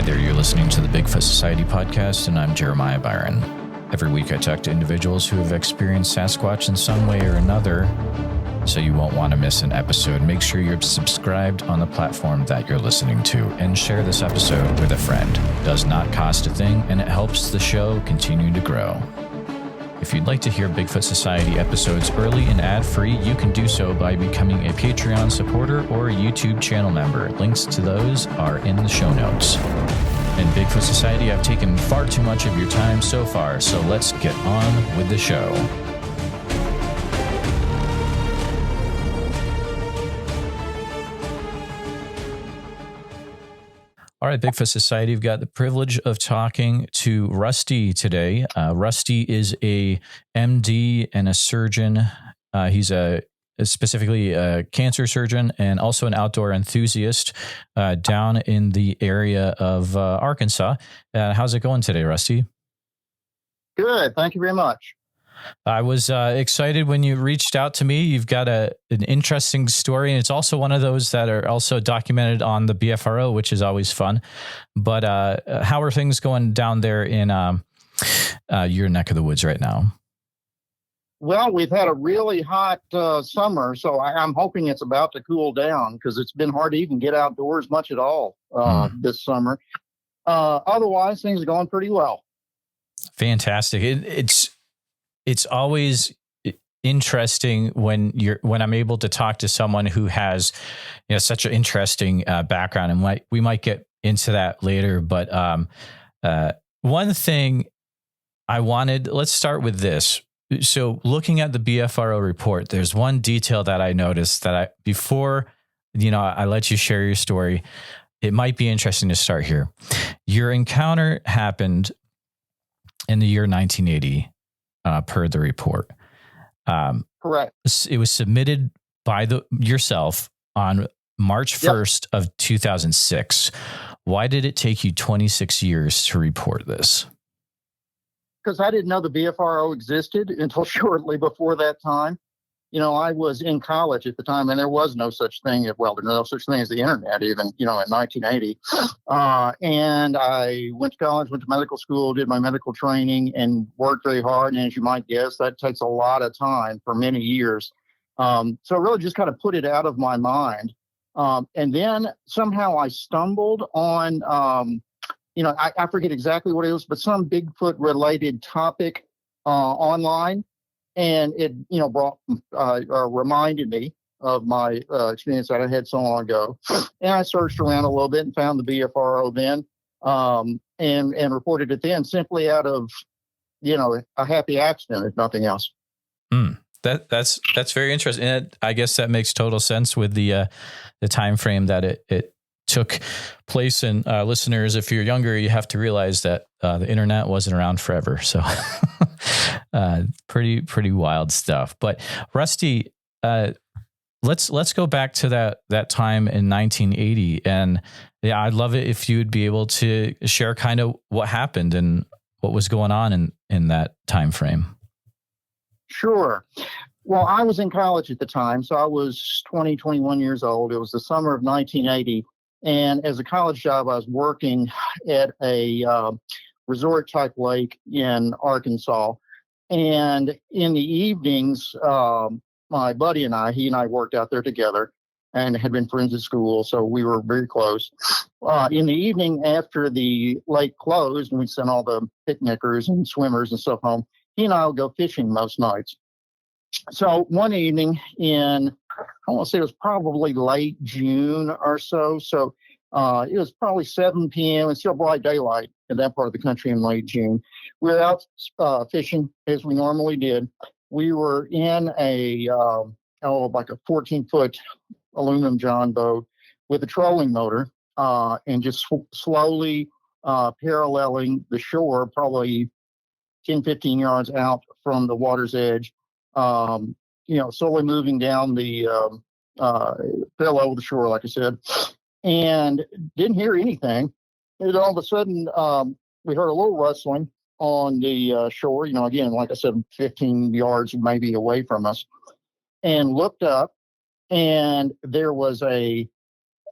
there, you're listening to the Bigfoot Society podcast, and I'm Jeremiah Byron. Every week I talk to individuals who have experienced Sasquatch in some way or another, so you won't want to miss an episode. Make sure you're subscribed on the platform that you're listening to, and share this episode with a friend. It does not cost a thing, and it helps the show continue to grow. If you'd like to hear Bigfoot Society episodes early and ad-free, you can do so by becoming a Patreon supporter or a YouTube channel member. Links to those are in the show notes. In Bigfoot Society, I've taken far too much of your time so far, so let's get on with the show. All right, Bigfoot Society, we've got the privilege of talking to Rusty today. Rusty is a MD and a surgeon. He's specifically a cancer surgeon and also an outdoor enthusiast down in the area of Arkansas. How's it going today, Rusty? Good. Thank you very much. I was excited when you reached out to me. You've got an interesting story, and it's also one of those that are also documented on the BFRO, which is always fun. But how are things going down there in your neck of the woods right now? Well, we've had a really hot summer, so I'm hoping it's about to cool down because it's been hard to even get outdoors much at all this summer. Otherwise, things are going pretty well. Fantastic. It's always interesting when I'm able to talk to someone who has, such an interesting background, and we might get into that later. But one thing let's start with this. So looking at the BFRO report, there's one detail that I noticed that before I let you share your story, it might be interesting to start here. Your encounter happened in the year 1980. Per the report. Correct. It was submitted by yourself on March 1st of 2006. Why did it take you 26 years to report this? Because I didn't know the BFRO existed until shortly before that time. I was in college at the time, and there was no such thing. There's no such thing as the internet, even, in 1980. And I went to college, went to medical school, did my medical training, and worked very hard. And as you might guess, that takes a lot of time for many years. So I really just kind of put it out of my mind. And then somehow I stumbled on, I forget exactly what it was, but some Bigfoot-related topic online. And it, reminded me of my experience that I had so long ago. And I searched around a little bit and found the BFRO then, and reported it then simply out of, a happy accident, if nothing else. That's very interesting. And I guess that makes total sense with the time frame that it took place. And listeners, if you're younger, you have to realize that the internet wasn't around forever. So pretty wild stuff. But Rusty, let's go back to that time in 1980. And I'd love it if you'd be able to share kind of what happened and what was going on in that time frame. Sure. Well, I was in college at the time, so I was 21 years old. It was the summer of 1980. And as a college job, I was working at a resort-type lake in Arkansas. And in the evenings, my buddy and he and I worked out there together and had been friends at school, so we were very close. In the evening, after the lake closed, and we sent all the picnickers and swimmers and stuff home, he and I would go fishing most nights. So one evening I want to say it was probably late June or so. So it was probably 7 p.m. It's still bright daylight in that part of the country in late June. We were out fishing as we normally did. We were in like a 14-foot aluminum John boat with a trolling motor and just slowly paralleling the shore, probably 10, 15 yards out from the water's edge. Slowly moving down the parallel with the shore, like I said, and didn't hear anything. And all of a sudden, we heard a little rustling on the shore, again, like I said, 15 yards maybe away from us, and looked up, and there was a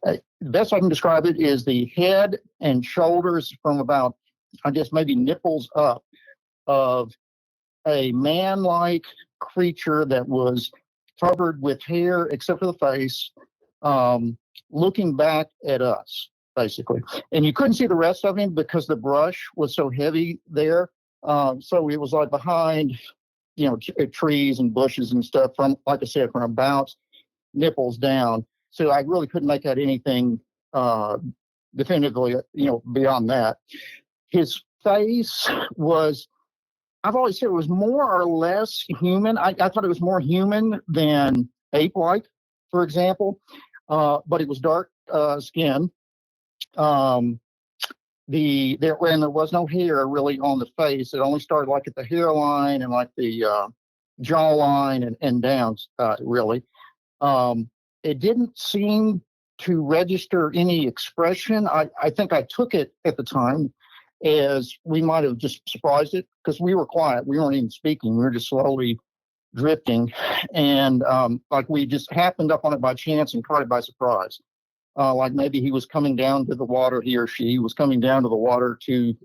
The best I can describe it is the head and shoulders from about, I guess, maybe nipples up of a man-like creature that was covered with hair except for the face, looking back at us, basically. And you couldn't see the rest of him because the brush was so heavy there. So it was like behind, trees and bushes and stuff from, like I said, from about nipples down. So I really couldn't make out anything definitively, beyond that. His face was, I've always said it was more or less human. I thought it was more human than ape-like, for example, but it was dark skin. And there was no hair really on the face. It only started like at the hairline and like the jawline and down, really. It didn't seem to register any expression. I think I took it at the time as we might have just surprised it because we were quiet. We weren't even speaking. We were just slowly drifting. And like we just happened up on it by chance and caught it by surprise. Like maybe he was coming down to the water, he or she was coming down to the water to,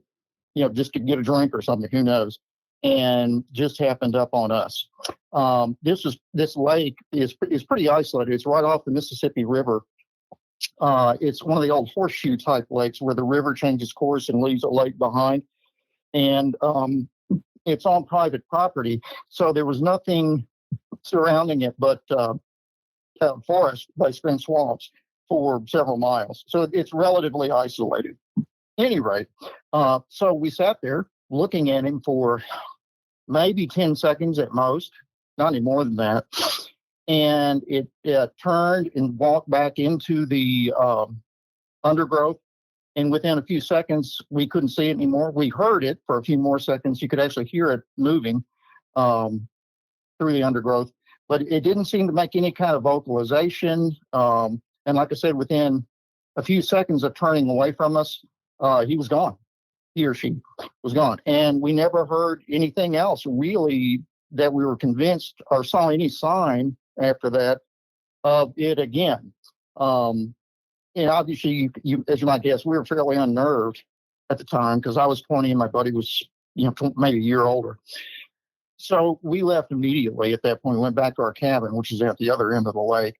just to get a drink or something, who knows, and just happened up on us. This lake is pretty isolated. It's right off the Mississippi River. It's one of the old horseshoe type lakes where the river changes course and leaves a lake behind. And it's on private property. So there was nothing surrounding it but forest by spring swamps for several miles. So it's relatively isolated. At any rate, so we sat there looking at him for maybe 10 seconds at most, not any more than that. And it turned and walked back into the undergrowth. And within a few seconds, we couldn't see it anymore. We heard it for a few more seconds. You could actually hear it moving through the undergrowth, but it didn't seem to make any kind of vocalization. And like I said, within a few seconds of turning away from us, he was gone. He or she was gone. And we never heard anything else really that we were convinced or saw any sign after that of it again. And obviously, you, as you might guess, we were fairly unnerved at the time because I was 20 and my buddy was, maybe a year older. So we left immediately at that point. We went back to our cabin, which is at the other end of the lake,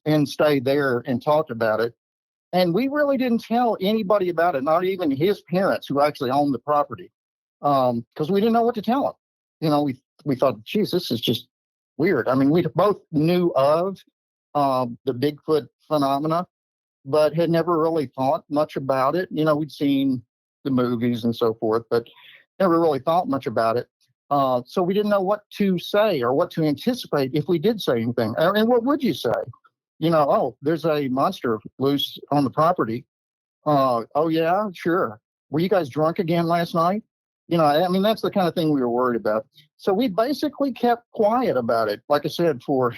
and stayed there and talked about it. And we really didn't tell anybody about it, not even his parents who actually owned the property, because we didn't know what to tell them. We thought, geez, this is just weird. I mean, we both knew of the Bigfoot phenomena, but had never really thought much about it. We'd seen the movies and so forth, but never really thought much about it. So we didn't know what to say or what to anticipate if we did say anything. And what would you say? Oh, there's a monster loose on the property. Oh, yeah, sure. Were you guys drunk again last night? That's the kind of thing we were worried about. So we basically kept quiet about it, like I said, for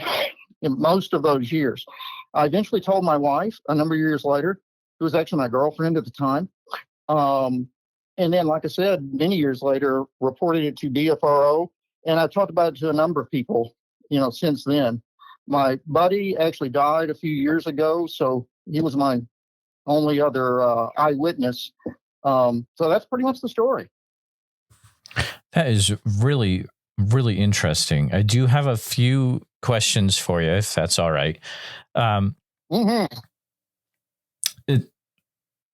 most of those years. I eventually told my wife a number of years later, who was actually my girlfriend at the time. And then, like I said, many years later, reported it to DFRO. And I've talked about it to a number of people, since then. My buddy actually died a few years ago, so he was my only other eyewitness. So that's pretty much the story. That is really, really interesting. I do have a few questions for you, if that's all right.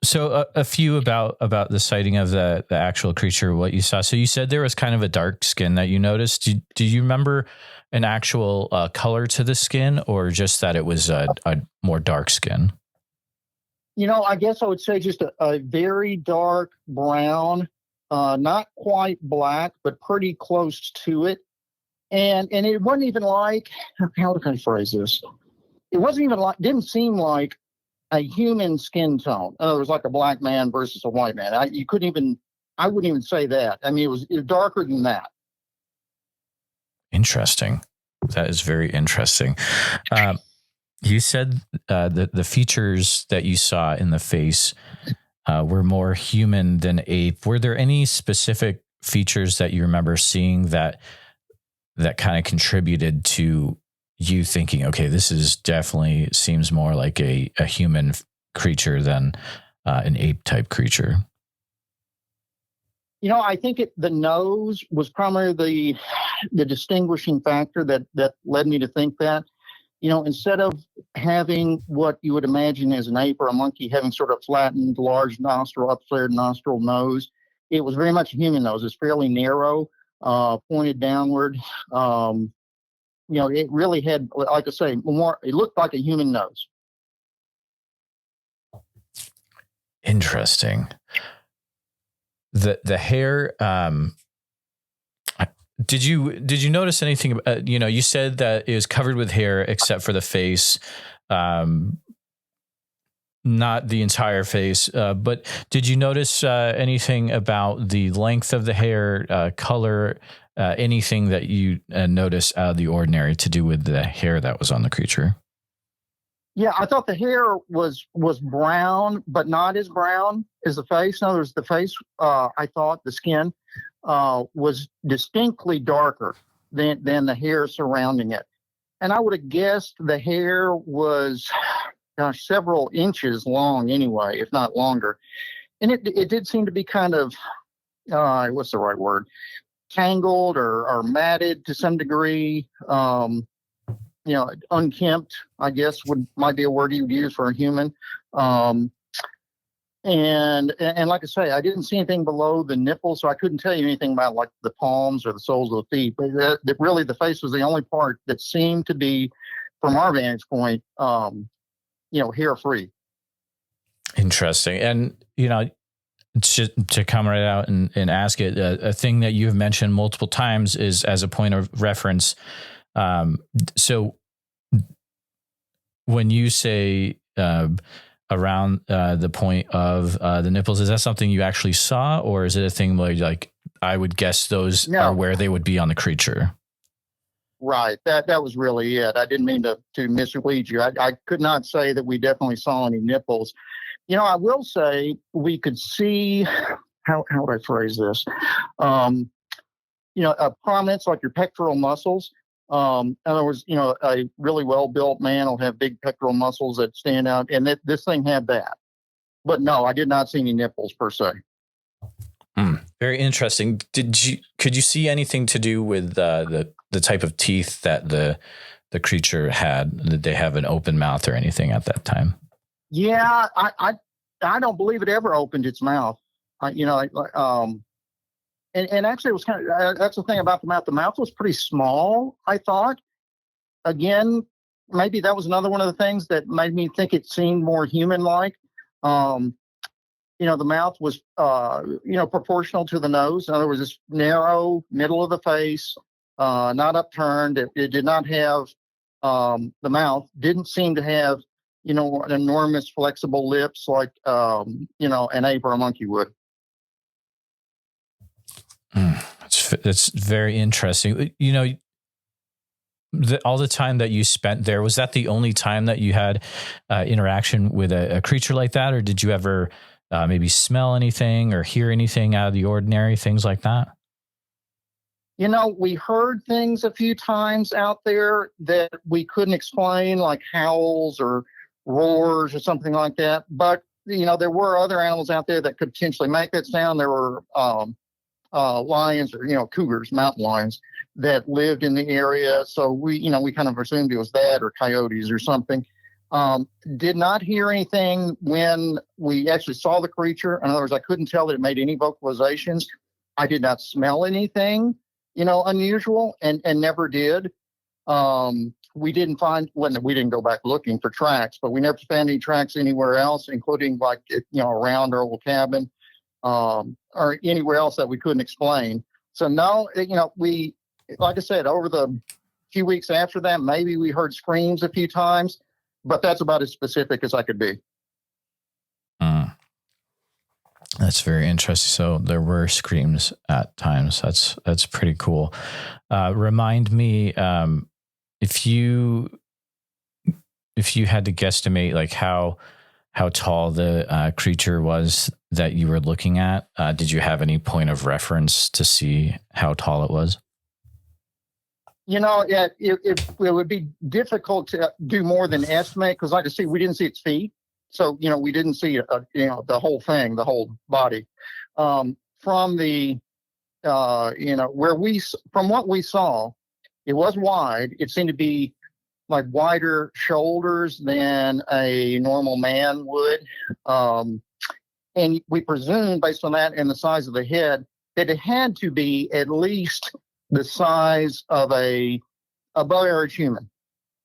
So a few about the sighting of the actual creature, what you saw. So you said there was kind of a dark skin that you noticed. Do you remember an actual color to the skin, or just that it was a more dark skin? I guess I would say just a very dark brown, not quite black, but pretty close to it. And it wasn't even like, how can I phrase this? It wasn't even like, didn't seem like a human skin tone. In other words, like a black man versus a white man. I wouldn't even say that. I mean, it was darker than that. Interesting. That is very interesting. You said the features that you saw in the face were more human than ape. Were there any specific features that you remember seeing that kind of contributed to you thinking, okay, this is definitely seems more like a human creature than an ape type creature? I think the nose was primarily the distinguishing factor that led me to think that. Instead of having what you would imagine as an ape or a monkey having sort of flattened, large nostril, up-flared nostril nose, it was very much a human nose. It's fairly narrow, pointed downward. It really had, like I say, more. It looked like a human nose. Interesting. The hair. Did you notice anything? You said that it was covered with hair except for the face, not the entire face. But did you notice anything about the length of the hair, color, anything that you noticed out of the ordinary to do with the hair that was on the creature? Yeah, I thought the hair was brown, but not as brown as the face. In other words, the face, I thought the skin was distinctly darker than the hair surrounding it. And I would have guessed the hair was, several inches long anyway, if not longer. And it did seem to be kind of, what's the right word? Tangled or matted to some degree. Unkempt, I guess might be a word you would use for a human. And like I say, I didn't see anything below the nipples, so I couldn't tell you anything about like the palms or the soles of the feet. But really, the face was the only part that seemed to be, from our vantage point, hair free. Interesting. And to come right out and ask it, a thing that you've mentioned multiple times is as a point of reference. So when you say around the point of the nipples, is that something you actually saw, or is it a thing like I would guess those are where they would be on the creature? Right. That was really it. I didn't mean to mislead you. I could not say that we definitely saw any nipples. I will say we could see, how would I phrase this? A prominence like your pectoral muscles. In other words, a really well-built man will have big pectoral muscles that stand out, and this thing had that. But no, I did not see any nipples per se. Very interesting. Could you see anything to do with the type of teeth that the creature had? Did they have an open mouth or anything at that time? Yeah, I don't believe it ever opened its mouth. And actually, it was kind of, that's the thing about the mouth. The mouth was pretty small, I thought. Again, maybe that was another one of the things that made me think it seemed more human-like. The mouth was, proportional to the nose. In other words, this narrow middle of the face, not upturned. It did not have, the mouth didn't seem to have, an enormous flexible lips like, an ape or a monkey would. That's very interesting. All the time that you spent there, was that the only time that you had interaction with a creature like that? Or did you ever maybe smell anything or hear anything out of the ordinary, things like that? We heard things a few times out there that we couldn't explain, like howls or roars or something like that. But, there were other animals out there that could potentially make that sound. There were lions or, cougars, mountain lions that lived in the area. So we kind of assumed it was that or coyotes or something. Did not hear anything when we actually saw the creature. In other words, I couldn't tell that it made any vocalizations. I did not smell anything, unusual and never did. We didn't we didn't go back looking for tracks, but we never found any tracks anywhere else, including around our old cabin. Or anywhere else that we couldn't explain. So no, we, like I said, over the few weeks after that, maybe we heard screams a few times, but that's about as specific as I could be. That's very interesting. So there were screams at times. That's pretty cool. Remind me, if you had to guesstimate like how tall the creature was that you were looking at, did you have any point of reference to see how tall it was? it would be difficult to do more than estimate because, like I said, we didn't see its feet. So, we didn't see, the whole thing, the whole body. From the, from what we saw, it was wide. It seemed to be like wider shoulders than a normal man would. And we presumed, based on that and the size of the head, that it had to be at least the size of a above average human.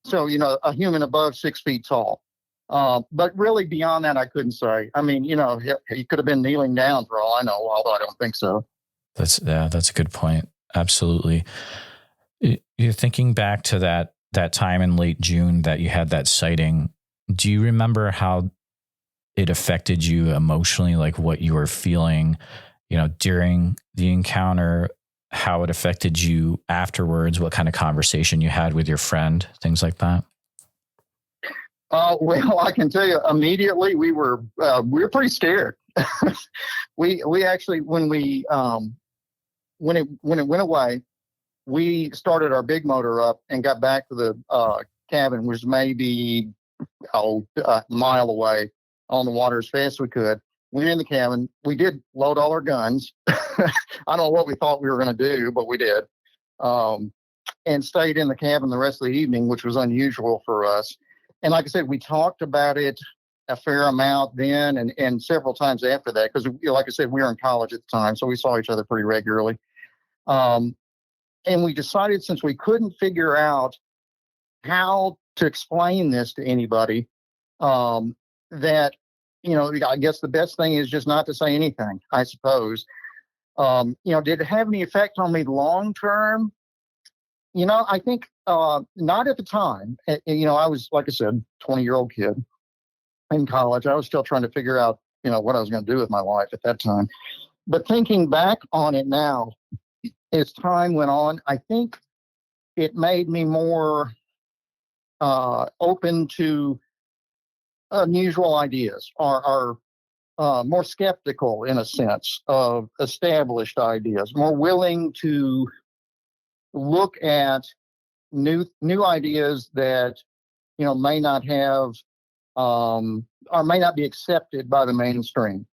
So, a human above 6 feet tall. But really beyond that, I couldn't say. I mean, he could have been kneeling down for all I know, although I don't think so. That's a good point. Absolutely. You're thinking back to that time in late June that you had that sighting. Do you remember how it affected you emotionally, like what you were feeling, during the encounter, how it affected you afterwards, what kind of conversation you had with your friend, things like that? Well, I can tell you immediately we were pretty scared. we actually, when it went away, we started our big motor up and got back to the cabin, which was maybe a mile away on the water as fast as we could. Went in the cabin. We did load all our guns. I don't know what we thought we were going to do, but we did. And stayed in the cabin the rest of the evening, which was unusual for us. And like I said, we talked about it a fair amount then and several times after that, because, like I said, we were in college at the time, so we saw each other pretty regularly. And we decided, since we couldn't figure out how to explain this to anybody, that, I guess the best thing is just not to say anything, I suppose. Did it have any effect on me long term? I think not at the time. I was, like I said, 20-year-old kid in college. I was still trying to figure out, what I was going to do with my life at that time. But thinking back on it now, as time went on, I think it made me more open to unusual ideas, or more skeptical in a sense of established ideas, more willing to look at new ideas that may not have or may not be accepted by the mainstream,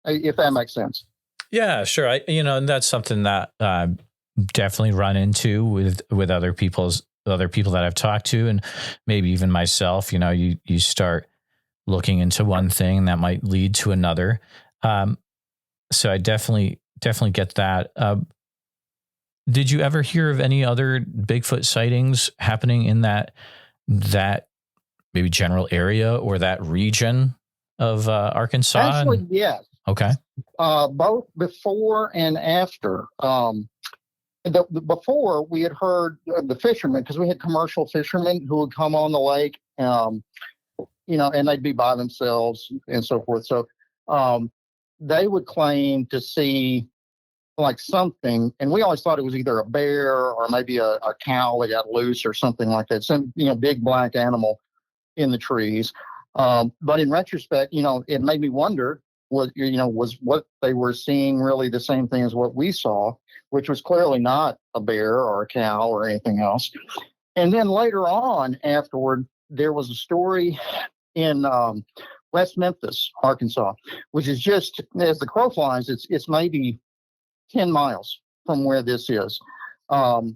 if that makes sense. Yeah, sure. And that's something that definitely run into with other people that I've talked to, and maybe even myself. You start looking into one thing that might lead to another. So I definitely get that. Did you ever hear of any other Bigfoot sightings happening in that maybe general area or that region of Arkansas? Actually, yes. Okay. Both before and after. Before, we had heard the fishermen, because we had commercial fishermen who would come on the lake, and they'd be by themselves and so forth. So they would claim to see like something, and we always thought it was either a bear or maybe a cow that got loose or something like that, some big black animal in the trees. But in retrospect, it made me wonder, was what they were seeing really the same thing as what we saw, which was clearly not a bear or a cow or anything else. And then later on, afterward, there was a story in West Memphis, Arkansas, which is just, as the crow flies, it's maybe 10 miles from where this is. Actually,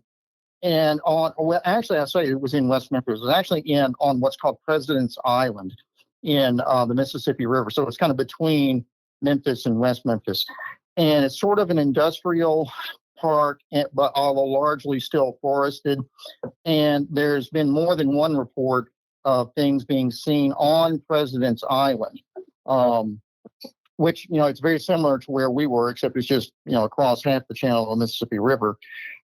I say it was in West Memphis. It was actually on what's called President's Island in the Mississippi River. So it's kind of between Memphis and West Memphis. And it's sort of an industrial park, but although largely still forested. And there's been more than one report of things being seen on President's Island, which, it's very similar to where we were, except it's just, across half the channel of the Mississippi River.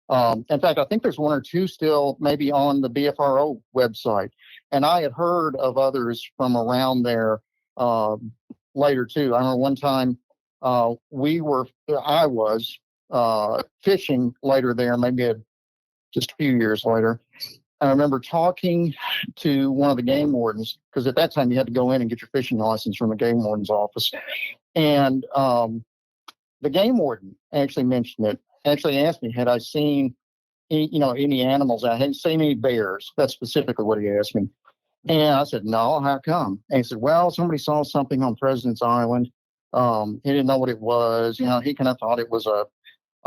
In fact, I think there's one or two still maybe on the BFRO website. And I had heard of others from around there later, too. I remember one time I was fishing later there, maybe just a few years later. I remember talking to one of the game wardens, because at that time you had to go in and get your fishing license from the game warden's office. And the game warden actually mentioned it, actually asked me, had I seen any animals. I hadn't seen any bears. That's specifically what he asked me. And I said, no, how come? And he said, well, somebody saw something on President's Island. He didn't know what it was. He kind of thought it was a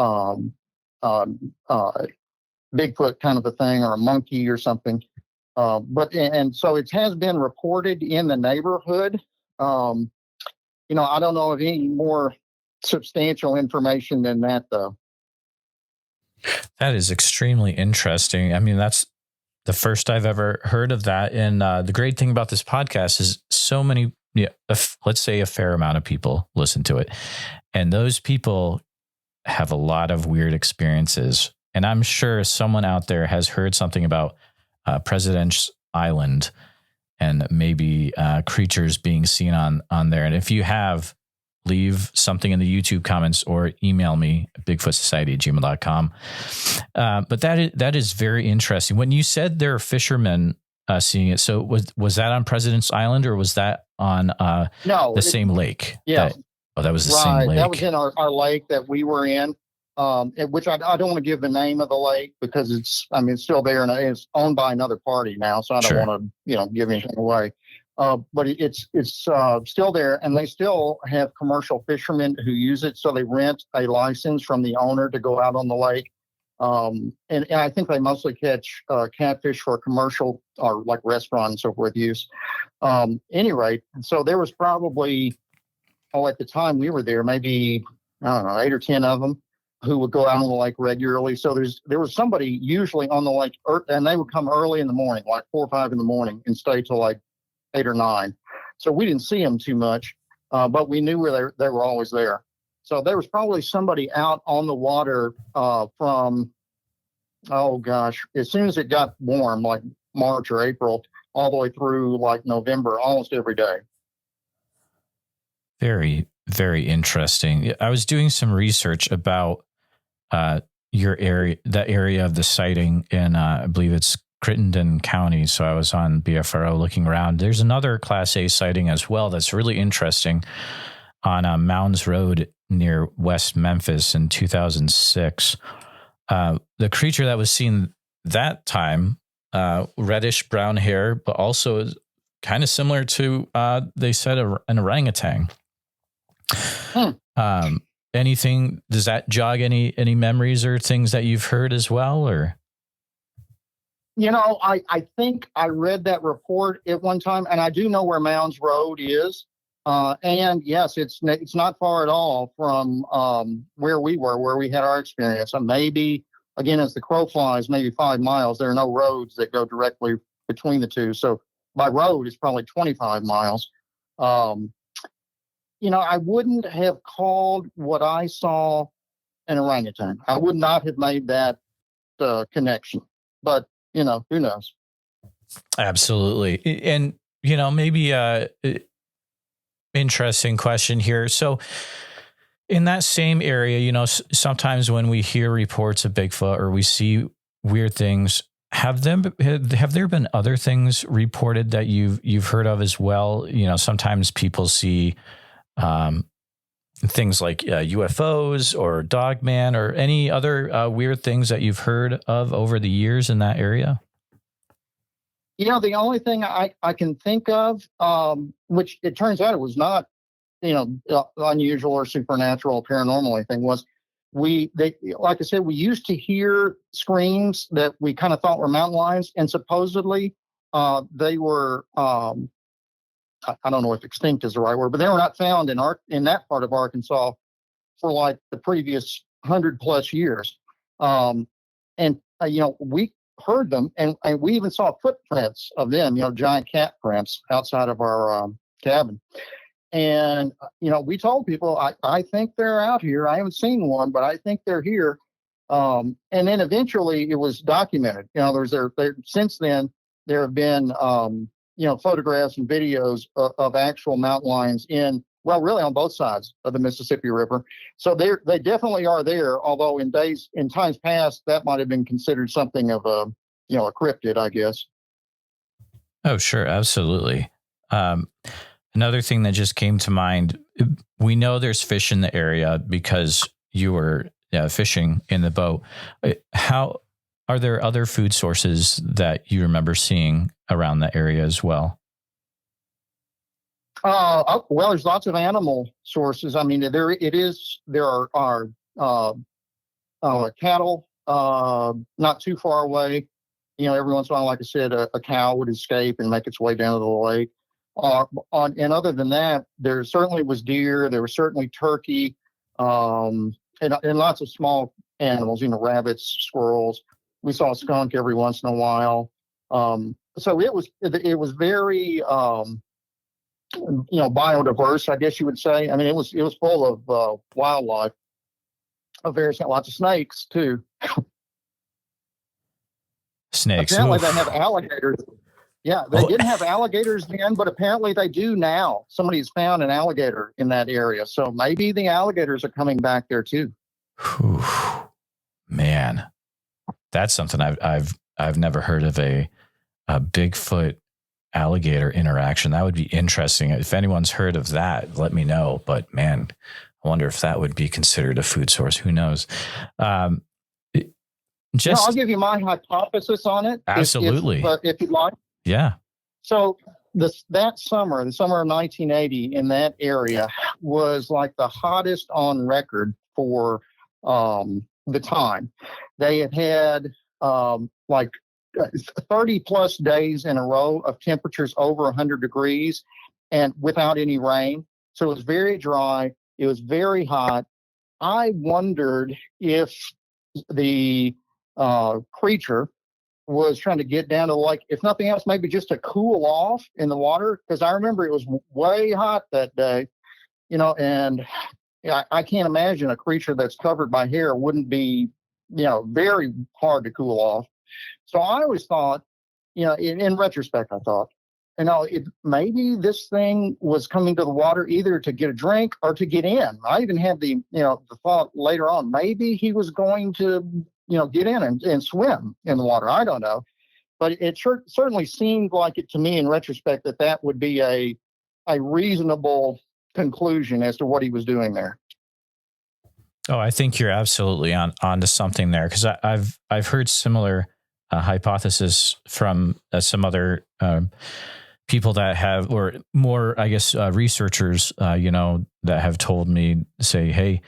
um, Bigfoot kind of a thing, or a monkey or something. And so it has been reported in the neighborhood. I don't know of any more substantial information than that, though. That is extremely interesting. I mean, that's the first I've ever heard of that. And the great thing about this podcast is so many, let's say a fair amount of people listen to it. And those people have a lot of weird experiences. And I'm sure someone out there has heard something about President's Island and maybe creatures being seen on there. And if you have, leave something in the YouTube comments or email me at bigfootsociety@gmail.com. But that is very interesting. When you said there are fishermen seeing it, so was that on President's Island, or was that on same lake? Yeah. That was the same lake. That was in our lake that we were in, which I don't want to give the name of the lake because it's still there and it's owned by another party now. So I don't want to, give anything away. But it's still there, and they still have commercial fishermen who use it. So they rent a license from the owner to go out on the lake. And I think they mostly catch catfish for commercial or like restaurant and so forth use. Any rate, so there was probably, at the time we were there, maybe, I don't know, 8 or 10 of them who would go out on the lake regularly. So there was somebody usually on the lake, and they would come early in the morning, like 4 or 5 in the morning, and stay till like 8 or 9. So we didn't see them too much, but we knew where they were always there. So there was probably somebody out on the water from, as soon as it got warm, like March or April, all the way through like November, almost every day. Very, very interesting. I was doing some research about your area, that area of the sighting in, I believe it's Crittenden County. So I was on BFRO looking around. There's another Class A sighting as well that's really interesting on Mounds Road near West Memphis in 2006. The creature that was seen that time, reddish brown hair, but also kind of similar to, they said, an orangutan. Anything, does that jog any memories or things that you've heard as well, or? I think I read that report at one time, and I do know where Mounds Road is. And yes, it's not far at all from where we were, where we had our experience. And maybe, again, as the crow flies, maybe 5 miles. There are no roads that go directly between the two. So by road, it's probably 25 miles. I wouldn't have called what I saw an orangutan. I would not have made that connection. But, who knows? Absolutely. And, maybe interesting question here. So in that same area, sometimes when we hear reports of Bigfoot or we see weird things, have there been other things reported that you've heard of as well? Sometimes people see things like UFOs or Dogman or any other weird things that you've heard of over the years in that area? The only thing I can think of, which it turns out it was not, unusual or supernatural, paranormal anything, was like I said, we used to hear screams that we kind of thought were mountain lions, and supposedly they were, I don't know if extinct is the right word, but they were not found in that part of Arkansas for like the previous 100+ years. We heard them, and we even saw footprints of them, giant cat prints outside of our cabin. And, we told people, I think they're out here. I haven't seen one, but I think they're here. And then eventually it was documented. Since then, there have been, photographs and videos of actual mountain lions really on both sides of the Mississippi River. So they definitely are there, although in times past, that might have been considered something of a cryptid, I guess. Oh, sure. Absolutely. Another thing that just came to mind, we know there's fish in the area because you were fishing in the boat. How Are there other food sources that you remember seeing around the area as well? Well, there's lots of animal sources. I mean, there are cattle not too far away. Every once in a while, like I said, a cow would escape and make its way down to the lake. And other than that, there certainly was deer. There was certainly turkey, and lots of small animals. Rabbits, squirrels. We saw a skunk every once in a while. So it was very biodiverse, I guess you would say. I mean, it was full of wildlife. Lots of snakes too. Snakes. Apparently, Oof. they have alligators. Yeah, they didn't have alligators then, but apparently they do now. Somebody's found an alligator in that area, so maybe the alligators are coming back there too. Whew. Man, that's something I've never heard of, a Bigfoot alligator interaction. That would be interesting. If anyone's heard of that, let me know. But man, I wonder if that would be considered a food source. Who knows? I'll give you my hypothesis on it. Absolutely. If you'd like. Yeah. So the summer of 1980 in that area was like the hottest on record for the time. They had like 30 plus days in a row of temperatures over 100 degrees and without any rain. So it was very dry. It was very hot. I wondered if the creature was trying to get down to, like, if nothing else, maybe just to cool off in the water. Because I remember it was way hot that day, and I can't imagine a creature that's covered by hair wouldn't be, very hard to cool off. So I always thought, in retrospect, I thought, maybe this thing was coming to the water either to get a drink or to get in. I even had the thought later on, maybe he was going to, get in and swim in the water. I don't know. But it certainly seemed like it to me in retrospect that would be a reasonable conclusion as to what he was doing there. Oh, I think you're absolutely onto something there, because I've heard similar hypothesis from some other people that have, or more, I guess, researchers, that have told me, say, hey,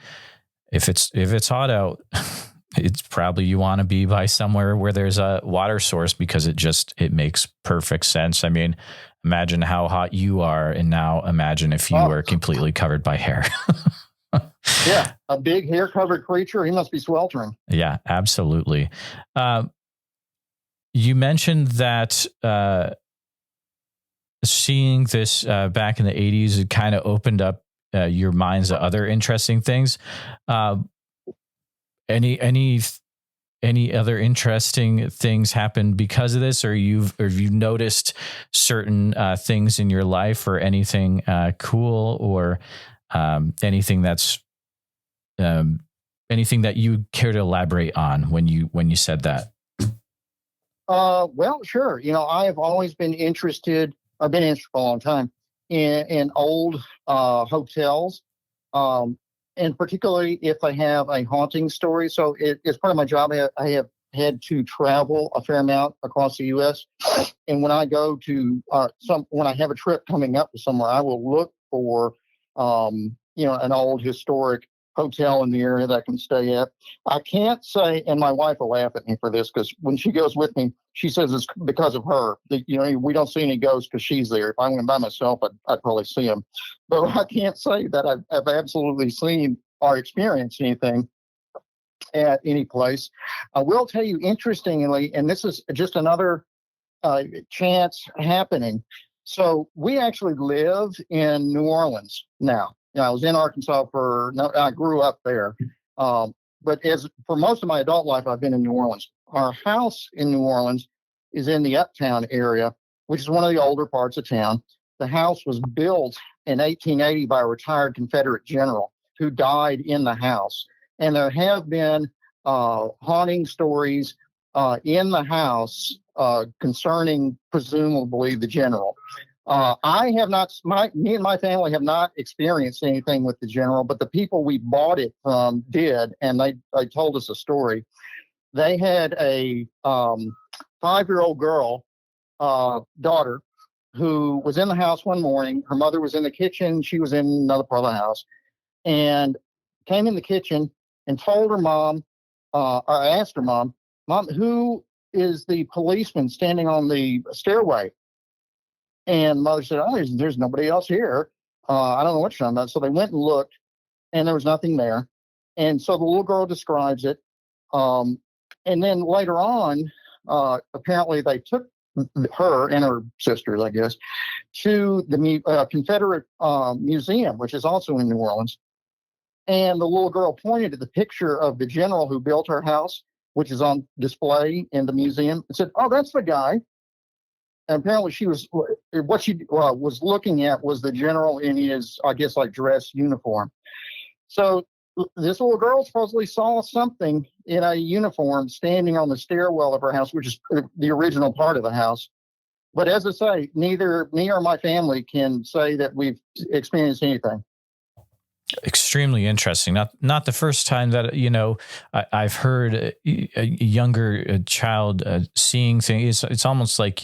if it's hot out, it's probably you want to be by somewhere where there's a water source, because it makes perfect sense. I mean, imagine how hot you are, and now imagine if you were completely covered by hair. Yeah, a big hair-covered creature. He must be sweltering. Yeah, absolutely. You mentioned that seeing this back in the 80s, it kind of opened up your minds to other interesting things. Any other interesting things happened because of this, or you've noticed certain things in your life, or anything cool, or anything that you care to elaborate on when you said that? Well, sure. I have always been interested. I've been interested for a long time in old hotels, and particularly if they have a haunting story. So it's part of my job. I have had to travel a fair amount across the U.S. And when I go to when I have a trip coming up to somewhere, I will look for an old historic hotel in the area that I can stay at. I can't say, and my wife will laugh at me for this, because when she goes with me, she says it's because of her. That, we don't see any ghosts because she's there. If I went by myself, I'd probably see them. But I can't say that I've absolutely seen or experienced anything at any place. I will tell you, interestingly, and this is just another chance happening. So we actually live in New Orleans now. I was in Arkansas I grew up there. But for most of my adult life, I've been in New Orleans. Our house in New Orleans is in the Uptown area, which is one of the older parts of town. The house was built in 1880 by a retired Confederate general who died in the house. And there have been haunting stories in the house concerning presumably the general. I have not, me and my family have not experienced anything with the general, but the people we bought it from did, and they told us a story. they had a 5-year-old girl, daughter, who was in the house one morning. Her mother was in the kitchen. She was in another part of the house, and came in the kitchen and told her mom, or asked her mom, "Mom, who is the policeman standing on the stairway?" And mother said, "Oh, there's nobody else here. I don't know what you're talking about." So they went and looked, and there was nothing there. And so the little girl describes it. Um, and then later on, apparently they took her and her sisters, I guess, to the Confederate Museum, which is also in New Orleans. And the little girl pointed to the picture of the general who built her house, which is on display in the museum, and said, "Oh, that's the guy." And apparently what she was looking at was the general in his, I guess, like dress uniform. So this little girl supposedly saw something in a uniform standing on the stairwell of her house, which is the original part of the house. But as I say, neither me or my family can say that we've experienced anything. Extremely interesting. Not the first time that, I've heard a younger child seeing things. It's almost like,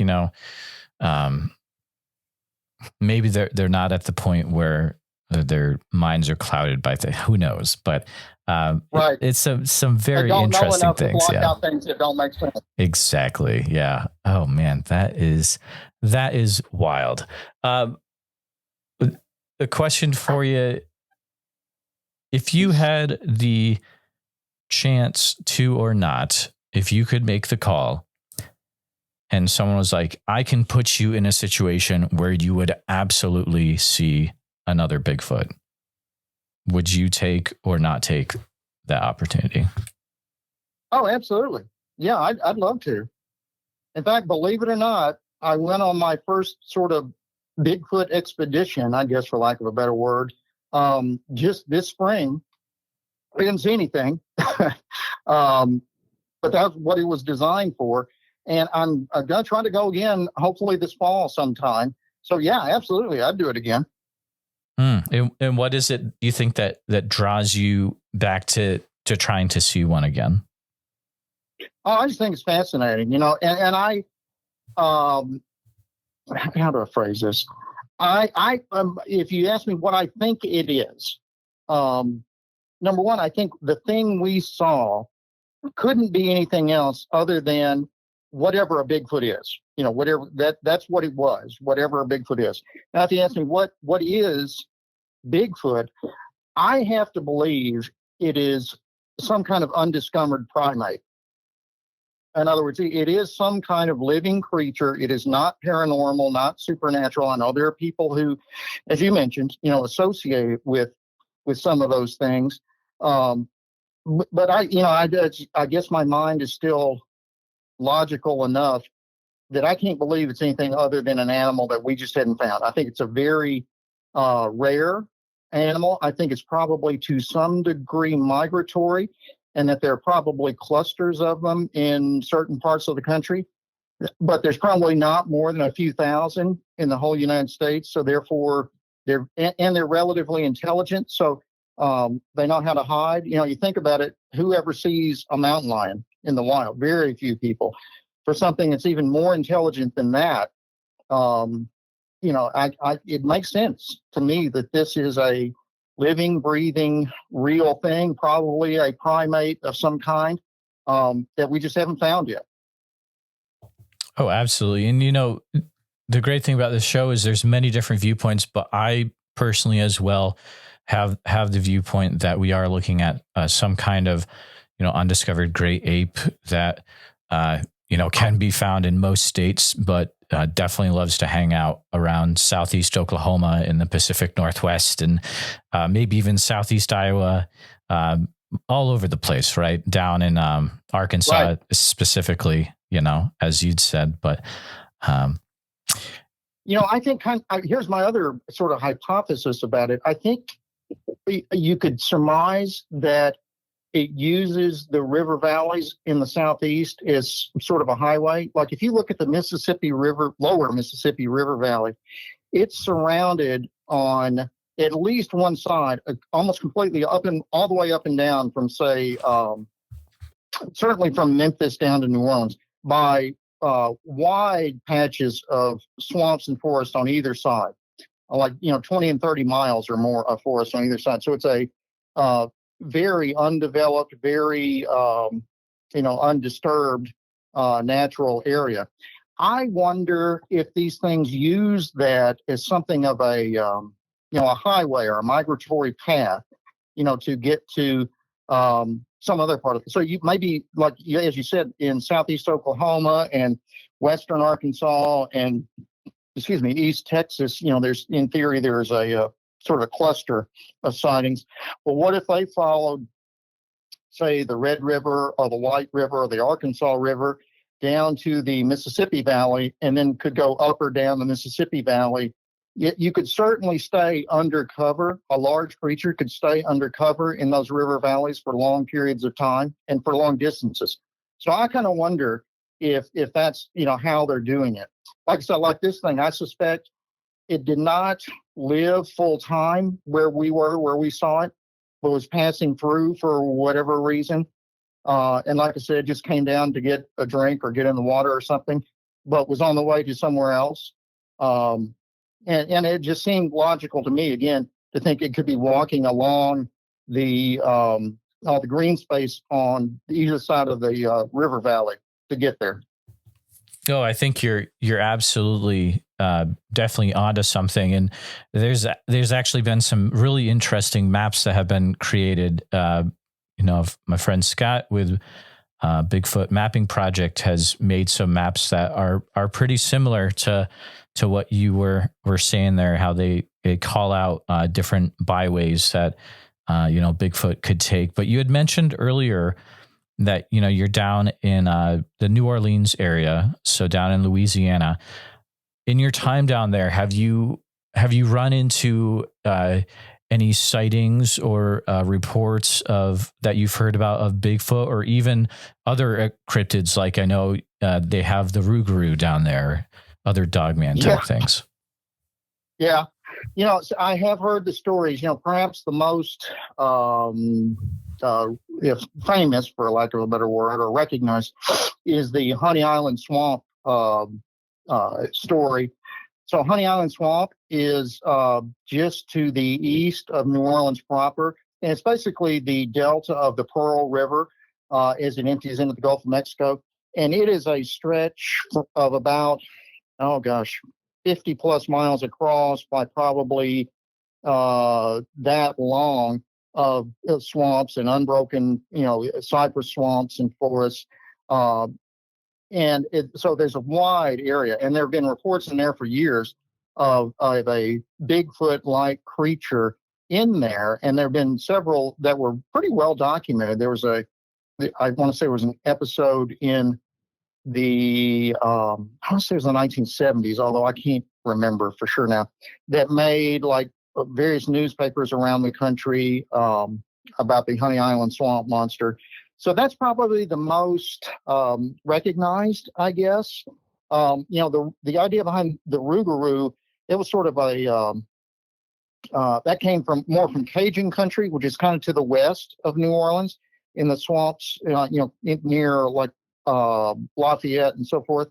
maybe they're not at the point where their minds are clouded by who knows, but right. It's some very interesting things. To block out things that don't make sense. Exactly. Yeah. Oh man, that is wild. The question for you: if you had the chance to, or not, if you could make the call and someone was like, "I can put you in a situation where you would absolutely see another Bigfoot," would you take or not take that opportunity? Oh, absolutely. Yeah, I'd love to. In fact, believe it or not, I went on my first sort of Bigfoot expedition, I guess, for lack of a better word, just this spring. We didn't see anything, but that's what it was designed for. And I'm going to try to go again, hopefully this fall sometime. So yeah, absolutely, I'd do it again. And what is it you think that draws you back to trying to see one again? Oh, I just think it's fascinating, and I, how do I phrase this? If you ask me what I think it is, number one, I think the thing we saw couldn't be anything else other than whatever a Bigfoot is. Whatever that's what it was, whatever a Bigfoot is. Now, if you ask me what is Bigfoot, I have to believe it is some kind of undiscovered primate. In other words, it is some kind of living creature. It is not paranormal, not supernatural. I know there are people who, as you mentioned, associate with some of those things. But I guess my mind is still logical enough that I can't believe it's anything other than an animal that we just hadn't found. I think it's a very rare animal. I think it's probably to some degree migratory, and that there are probably clusters of them in certain parts of the country. But there's probably not more than a few thousand in the whole United States. So therefore, they're relatively intelligent. So they know how to hide. You think about it, whoever sees a mountain lion in the wild? Very few people. For something that's even more intelligent than that, it makes sense to me that this is a living, breathing, real thing, probably a primate of some kind that we just haven't found yet. Oh, absolutely. And the great thing about this show is there's many different viewpoints, but I personally as well have the viewpoint that we are looking at some kind of undiscovered great ape that can be found in most states, but definitely loves to hang out around Southeast Oklahoma in the Pacific Northwest, and maybe even Southeast Iowa, all over the place, right? Down in Arkansas, right, specifically, as you'd said. But, I think here's my other sort of hypothesis about it. I think you could surmise that it uses the river valleys in the Southeast as sort of a highway. Like if you look at the Mississippi River, lower Mississippi River Valley, it's surrounded on at least one side, almost completely all the way up and down from, say, certainly from Memphis down to New Orleans, by wide patches of swamps and forest on either side, like 20 and 30 miles or more of forest on either side. So it's a very undeveloped, very undisturbed natural area. I wonder if these things use that as something of a highway or a migratory path, to get to some other part of it. So you maybe, like as you said, in southeast Oklahoma and western Arkansas and East Texas, there's in theory there's a sort of a cluster of sightings. Well, what if they followed, say, the Red River or the White River or the Arkansas River down to the Mississippi Valley, and then could go up or down the Mississippi Valley? You could certainly stay undercover. A large creature could stay undercover in those river valleys for long periods of time and for long distances. So I kind of wonder if that's how they're doing it. Like I said, like this thing, I suspect it did not live full time where we saw it, but was passing through for whatever reason. And like I said, just came down to get a drink or get in the water or something, but was on the way to somewhere else. And it just seemed logical to me, again, to think it could be walking along the green space on either side of the river valley to get there. No, I think you're absolutely definitely onto something. And there's actually been some really interesting maps that have been created. My friend Scott with Bigfoot Mapping Project has made some maps that are pretty similar to what you were saying there, how they call out different byways that Bigfoot could take. But you had mentioned earlier that you're down in the New Orleans area, so down in Louisiana. In your time down there, have you run into any sightings or reports of that you've heard about of Bigfoot, or even other cryptids? Like I know they have the Rougarou down there, other dogman type things. Yeah. I have heard the stories. Perhaps the most if famous, for lack of a better word, or recognized, is the Honey Island Swamp story. So Honey Island Swamp is just to the east of New Orleans proper, and it's basically the delta of the Pearl River as it empties into the Gulf of Mexico. And it is a stretch of about, 50 plus miles across by probably that long of swamps and unbroken, cypress swamps and forests. So there's a wide area, and there have been reports in there for years of a Bigfoot-like creature in there. And there have been several that were pretty well documented. There was I want to say it was an episode in I want to say it was the 1970s, although I can't remember for sure now, that made like various newspapers around the country about the Honey Island Swamp Monster. So that's probably the most recognized, I guess. The idea behind the Rougarou, it was sort of that came more from Cajun country, which is kind of to the west of New Orleans, in the swamps, near like Lafayette and so forth.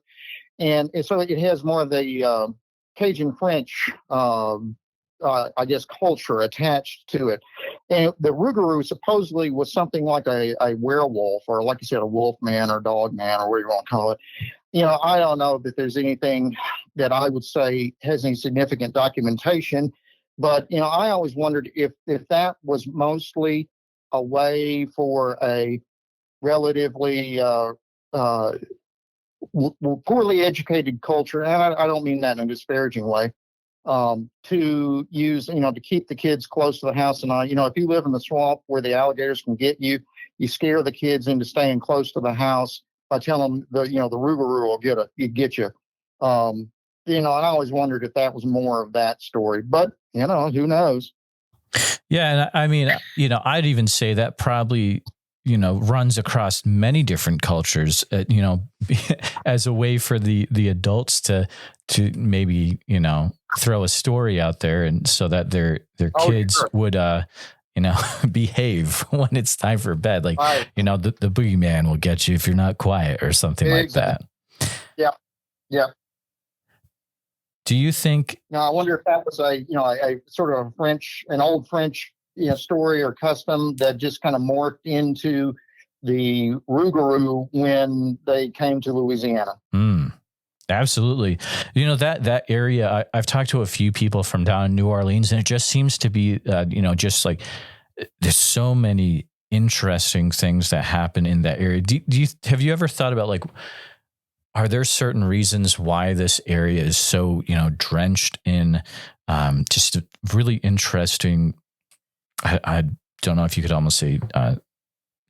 And so it has more of the Cajun French, I guess, culture attached to it. And the Rougarou supposedly was something like a werewolf, or like you said, a wolf man or dog man, or whatever you want to call it. I don't know that there's anything that I would say has any significant documentation, but, I always wondered if that was mostly a way for a relatively poorly educated culture, and I don't mean that in a disparaging way, to use, to keep the kids close to the house. And if you live in the swamp where the alligators can get you, you scare the kids into staying close to the house by telling them the Rougarou will get you. And I always wondered if that was more of that story, but who knows? Yeah, and I mean, I'd even say that probably runs across many different cultures, as a way for the adults to maybe, throw a story out there, and so that their kids would, behave when it's time for bed. Like, Right. The boogeyman will get you if you're not quiet or something like that. Yeah. Yeah. Do you think? Now, I wonder if that was a sort of an old French, story or custom that just kind of morphed into the Rougarou when they came to Louisiana. Absolutely. That area, I've talked to a few people from down in New Orleans, and it just seems to be, just like there's so many interesting things that happen in that area. Have you ever thought about, like, are there certain reasons why this area is so, drenched in just really interesting, I don't know if you could almost say,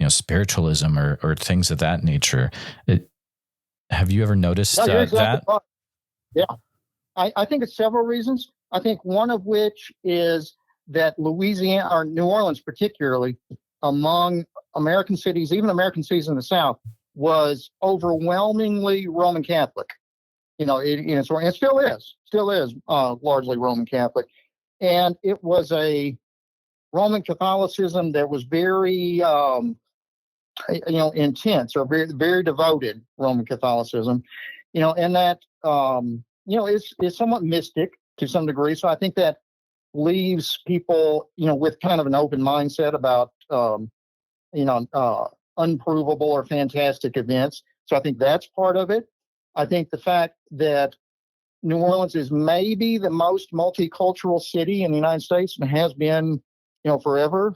spiritualism or things of that nature? Have you ever noticed No, you're exactly that? right. Yeah. I think it's several reasons. I think one of which is that Louisiana, or New Orleans particularly, among American cities, even American cities in the South, was overwhelmingly Roman Catholic. It still is largely Roman Catholic. And it was a Roman Catholicism that was very, intense, or very, very devoted Roman Catholicism, and that, is somewhat mystic to some degree. So I think that leaves people, with kind of an open mindset about, unprovable or fantastic events. So I think that's part of it. I think the fact that New Orleans is maybe the most multicultural city in the United States and has been, forever.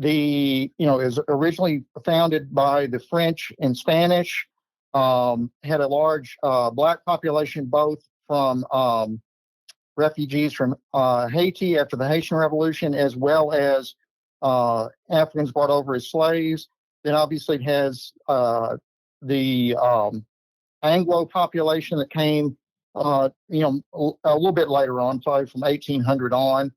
Is originally founded by the French and Spanish, had a large black population, both from refugees from Haiti after the Haitian Revolution, as well as Africans brought over as slaves. Then obviously it has the Anglo population that came, a little bit later on, probably from 1800 on.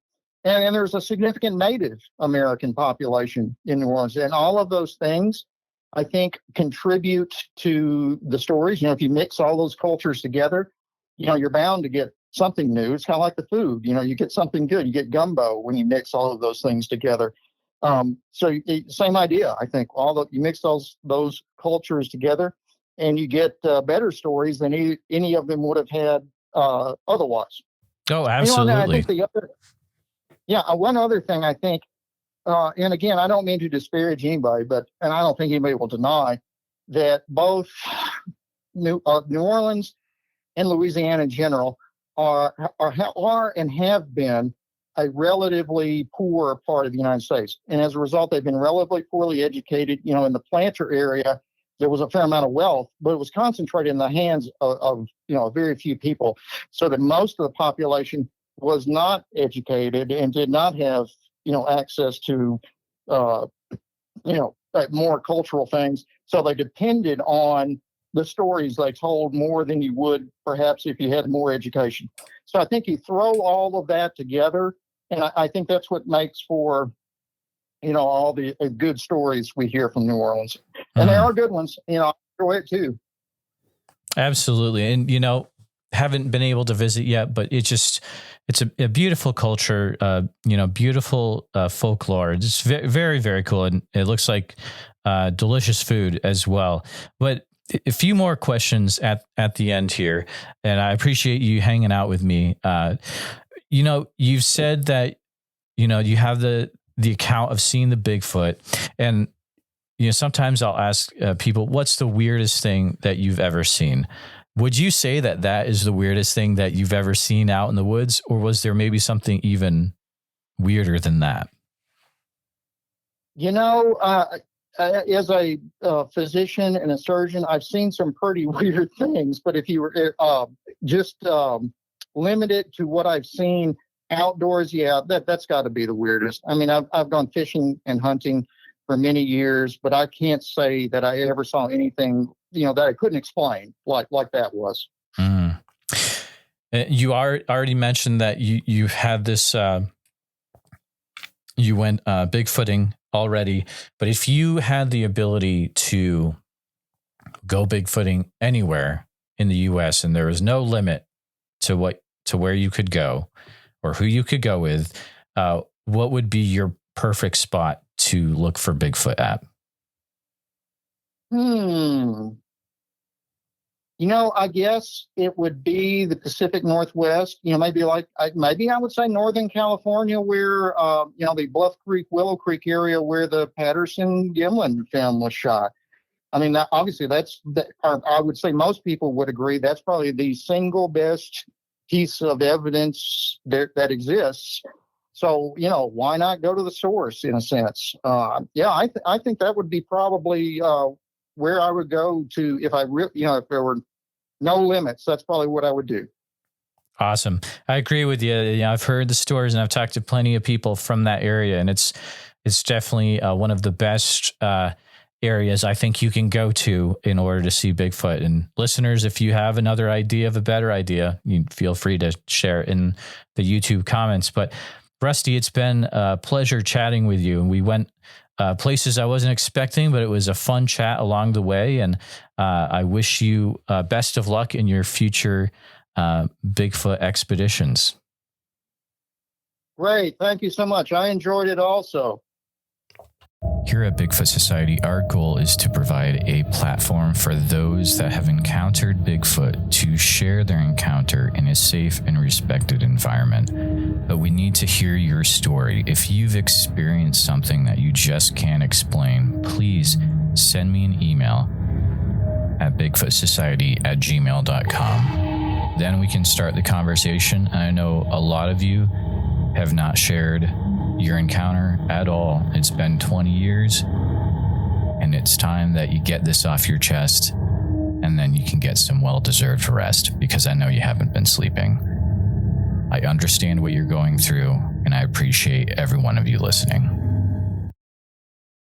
And there's a significant Native American population in New Orleans. And all of those things, I think, contribute to the stories. If you mix all those cultures together, you're bound to get something new. It's kind of like the food. You get something good. You get gumbo when you mix all of those things together. Same idea, I think. You mix those cultures together, and you get better stories than any of them would have had otherwise. Oh, absolutely. I think one other thing I think, and again, I don't mean to disparage anybody, and I don't think anybody will deny that both New Orleans and Louisiana in general are and have been a relatively poor part of the United States. And as a result, they've been relatively poorly educated. In the planter area, there was a fair amount of wealth, but it was concentrated in the hands of very few people, so that most of the population was not educated and did not have, access to, more cultural things. So they depended on the stories they told more than you would perhaps if you had more education. So I think you throw all of that together, and I think that's what makes for, all the good stories we hear from New Orleans. And there are good ones, I enjoy it too. Absolutely. And, haven't been able to visit yet, but it's a beautiful culture, beautiful folklore. It's very, very, very cool. And it looks like delicious food as well. But a few more questions at the end here. And I appreciate you hanging out with me. You've said that, you have the account of seeing the Bigfoot, and, sometimes I'll ask people, what's the weirdest thing that you've ever seen? Would you say that is the weirdest thing that you've ever seen out in the woods, or was there maybe something even weirder than that? As a physician and a surgeon, I've seen some pretty weird things. But if you were just limited to what I've seen outdoors, that's got to be the weirdest. I mean, I've gone fishing and hunting for many years, but I can't say that I ever saw anything, that I couldn't explain like that was. You already mentioned that you had this, you went Bigfooting already, but if you had the ability to go Bigfooting anywhere in the U.S. and there was no limit to where you could go or who you could go with, what would be your perfect spot to look for Bigfoot at? I guess it would be the Pacific Northwest. Maybe I would say Northern California, where the Bluff Creek, Willow Creek area where the Patterson-Gimlin film was shot. I mean, obviously, I would say most people would agree that's probably the single best piece of evidence that exists. So, why not go to the source in a sense? I think that would be probably where I would go to if if there were no limits. That's probably what I would do. Awesome. I agree with you. I've heard the stories and I've talked to plenty of people from that area, and it's definitely one of the best areas I think you can go to in order to see Bigfoot. And listeners, if you have another idea of a better idea, you feel free to share in the YouTube comments. But Rusty, it's been a pleasure chatting with you. And we went places I wasn't expecting, but it was a fun chat along the way. And I wish you best of luck in your future Bigfoot expeditions. Great. Thank you so much. I enjoyed it also. Here at Bigfoot Society, our goal is to provide a platform for those that have encountered Bigfoot to share their encounter in a safe and respected environment. But we need to hear your story. If you've experienced something that you just can't explain, please send me an email at bigfootsociety@gmail.com. Then we can start the conversation. And I know a lot of you have not shared your encounter at all. It's been 20 years, and it's time that you get this off your chest, and then you can get some well-deserved rest, because I know you haven't been sleeping. I understand what you're going through, and I appreciate every one of you listening.